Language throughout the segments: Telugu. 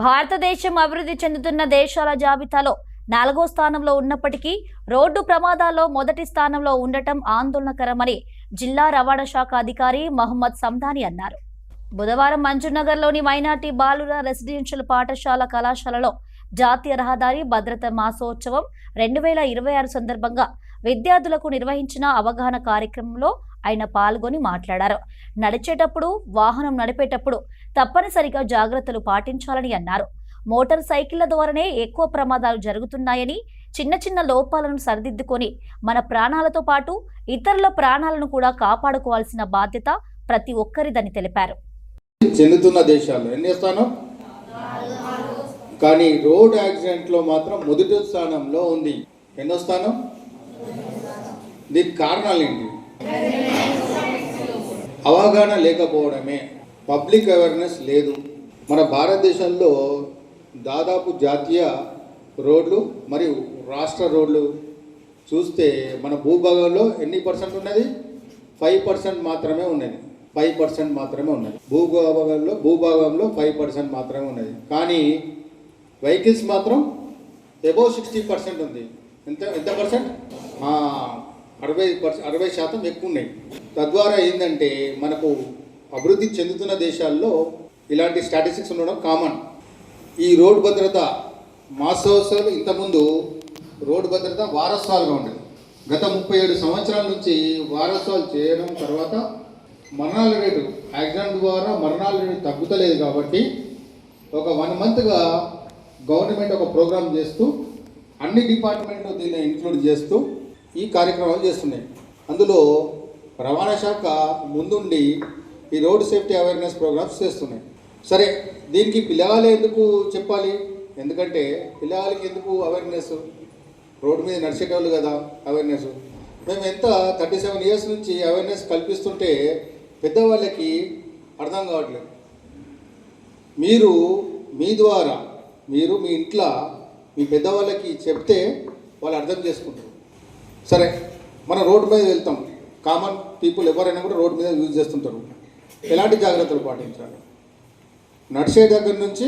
భారతదేశం అభివృద్ధి చెందుతున్న దేశాల జాబితాలో 4వ స్థానంలో ఉన్నప్పటికీ రోడ్డు ప్రమాదాల్లో మొదటి స్థానంలో ఉండటం ఆందోళనకరమని జిల్లా రవాణా శాఖ అధికారి మహమ్మద్ సంధాని అన్నారు. బుధవారం మంజునగర్లోని మైనార్టీ బాలుర రెసిడెన్షియల్ పాఠశాల కళాశాలలో జాతీయ రహదారి భద్రత మాసోత్సవం 2026 సందర్భంగా విద్యార్థులకు నిర్వహించిన అవగాహన కార్యక్రమంలో ఆయన పాల్గొని మాట్లాడారు. నడిచేటప్పుడు, వాహనం నడిపేటప్పుడు తప్పనిసరిగా జాగ్రత్తలు పాటించాలని అన్నారు. మోటార్ సైకిళ్ల ద్వారానే ఎక్కువ ప్రమాదాలు జరుగుతున్నాయని, చిన్న చిన్న లోపాలను సరిదిద్దుకొని మన ప్రాణాలతో పాటు ఇతరుల ప్రాణాలను కూడా కాపాడుకోవాల్సిన బాధ్యత ప్రతి ఒక్కరిదని తెలిపారు. చెందుతున్న దేశాల్లో ఎన్ని స్థానం, కానీ రోడ్ యాక్సిడెంట్ లో మాత్రం మొదటి స్థానంలో ఉంది. ఎన్నో స్థానం? దీనికి కారణాలు ఏంటి? అవగాహన లేకపోవడమే, పబ్లిక్ అవేర్నెస్ లేదు. మన భారతదేశంలో దాదాపు జాతీయ రోడ్లు మరియు రాష్ట్ర రోడ్లు చూస్తే మన భూభాగంలో ఎన్ని పర్సెంట్ ఉన్నది? 5% మాత్రమే ఉన్నది. 5% మాత్రమే ఉన్నది. భూభాగంలో 5% మాత్రమే ఉన్నది. కానీ వెహికల్స్ మాత్రం అబౌవ్ 60% ఉంది. ఎంత పర్సెంట్? 60% ఎక్కువ ఉన్నాయి. తద్వారా ఏంటంటే మనకు అభివృద్ధి చెందుతున్న దేశాల్లో ఇలాంటి స్టాటిస్టిక్స్ ఉండడం కామన్. ఈ రోడ్డు భద్రత మాసోత్సవాలు ఇంతకుముందు రోడ్డు భద్రత వారోత్సవాలుగా ఉండేది. గత 37 సంవత్సరాల నుంచి వారోత్సవాలు చేయడం తర్వాత మరణాల రేటు, యాక్సిడెంట్ ద్వారా మరణాల రేటు తగ్గుతలేదు. కాబట్టి ఒక 1 మంత్గా గవర్నమెంట్ ఒక ప్రోగ్రామ్ చేస్తూ అన్ని డిపార్ట్మెంట్లు దీన్ని ఇంక్లూడ్ చేస్తూ ఈ కార్యక్రమాలు చేస్తున్నాయి. అందులో రవాణా శాఖ ముందుండి ఈ రోడ్ సేఫ్టీ అవేర్నెస్ ప్రోగ్రామ్స్ చేస్తున్నాయి. సరే, దీనికి పిల్లగాళ్ళు ఎందుకు చెప్పాలి? ఎందుకంటే పిల్లగాళ్ళకి ఎందుకు అవేర్నెస్? రోడ్డు మీద నడిచేటోళ్ళు కదా అవేర్నెస్. మేము ఎంత 37 ఇయర్స్ నుంచి అవేర్నెస్ కల్పిస్తుంటే పెద్దవాళ్ళకి అర్థం కావట్లేదు. మీరు మీ ద్వారా మీ ఇంట్లో మీ పెద్దవాళ్ళకి చెప్తే వాళ్ళు అర్థం చేసుకుంటారు. సరే, మన రోడ్డు మీద వెళ్తాం, కామన్ పీపుల్ ఎవరైనా కూడా రోడ్డు మీద యూజ్ చేస్తుంటారు. ఎలాంటి జాగ్రత్తలు పాటించాలి? నడిచే దగ్గర నుంచి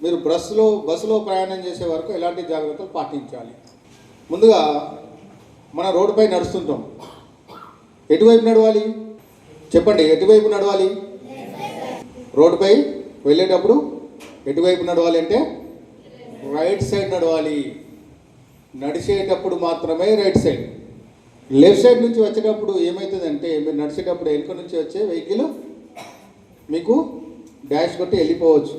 మీరు బస్సులో ప్రయాణం చేసే వరకు ఎలాంటి జాగ్రత్తలు పాటించాలి? ముందుగా మన రోడ్డుపై నడుస్తుంటాం, ఎటువైపు నడవాలి చెప్పండి? ఎటువైపు నడవాలి? రోడ్డుపై వెళ్ళేటప్పుడు ఎటువైపు నడవాలి అంటే రైట్ సైడ్ నడవాలి. నడిచేటప్పుడు మాత్రమే రైట్ సైడ్. లెఫ్ట్ సైడ్ నుంచి వచ్చేటప్పుడు ఏమవుతుందంటే, మీరు నడిచేటప్పుడు వెనుక నుంచి వచ్చే వెహికల్ మీకు డాష్ కొట్టి వెళ్ళిపోవచ్చు.